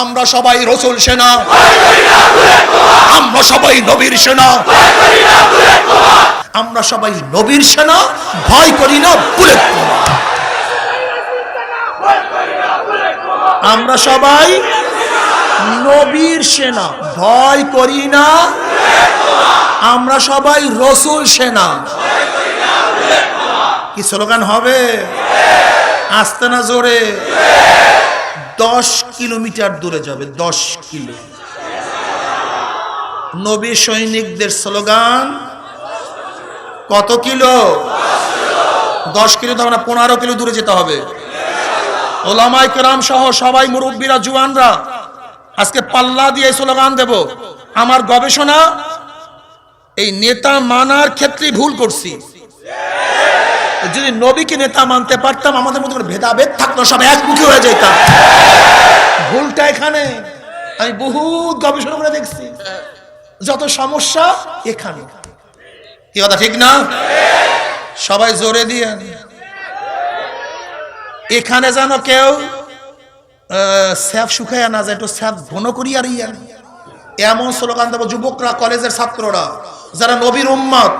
আমরা সবাই রাসূল সেনা, আমরা সবাই নবীর সেনা, আমরা সবাই নবীর সেনা, ভয় করি না বুলেট বোমা। আমরা সবাই নবীর সেনা, ভয় করি না, আমরা সবাই রাসূল সেনা। কি স্লোগান হবে? আস্তে না জোরে? 10 কিলোমিটার দূরে যাবে, 10 কিলো। নবী সৈনিকদের স্লোগান কত কিলো? 10 কিলো। তো আমরা 15 কিলো দূরে যেতে হবে। ওলামায়ে কেরাম সহ সবাই, মুরব্বীরা, জওয়ানরা আজকে পাল্লা দিয়ে স্লোগান দেব। আমার গবেষণা, এই নেতা মানার ক্ষেত্রে ভুল করছি। যদি নবীকে নেতা মানতে পারতাম, আমাদের মধ্যে কোনো ভেদাভেদ থাকতো, সব একমুখী হয়ে যেতাম। ভুলটা এখানে। আমি বহুত গবেষণা করে দেখছি, যত সমস্যা এখানে। কি কথা ঠিক না? সবাই জোরে দিয়ে। এখানে যেন কেউ স্যাপ শুকাইয়া না যায়, একটু স্যাপ ঘন করিয়া রিয়া, এমন স্লোগান দেবো। যুবকরা, কলেজের ছাত্ররা, যারা নবীর উম্মত,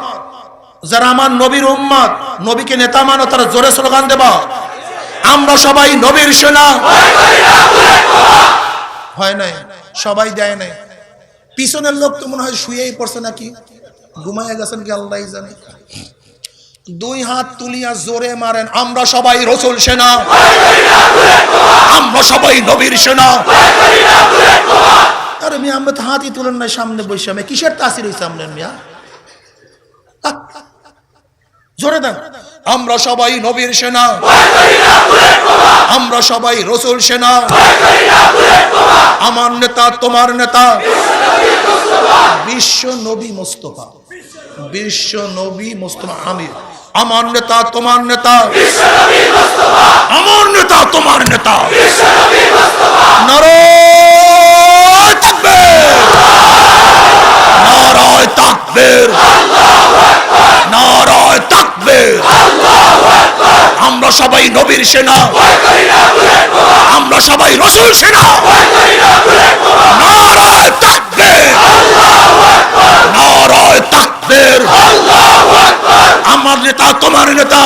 যারা আমার নবীর উম্মত, নবীকে নেতা মানো, তারা জোরে স্লোগান দেবা, আমরা সবাই নবীর সেনা। হয় নাই? সবাই দেয় নাই। পিছনের লোক তো মনে হয় শুয়েই পড়ছে নাকি, ঘুমাইয়া গেছেন কি আল্লাহ জানে। 2 হাত তুলিয়া জোরে মারেন, আমরা সবাই রাসূল সেনা, আমরা সবাই নবীর সেনা। আরে মিয়া, আমরা তো হাতই তুলেন না সামনে বসে, আমি কিসের তাসির হইছে আপনার মিয়া? জোরে দেন, আমরা সবাই নবীর সেনা, আমরা সবাই রাসূল সেনা। আমার নেতা তোমার নেতা বিশ্ব নবী মুস্তাফা, বিশ্ব নবী মুস্তাফা আমির। আমার নেতা তোমার নেতা, আমার নেতা তোমার নেতা। নারায়ে তাকবীর, নারায়ে তাকবীর, নারায়ে তাকবীর। আমরা সবাই নবীর সেনা, আমরা সবাই রাসূল সেনা। নারায়ে তাকবীর, নারায়ে তাকবীর। আমার নেতা তোমার নেতা।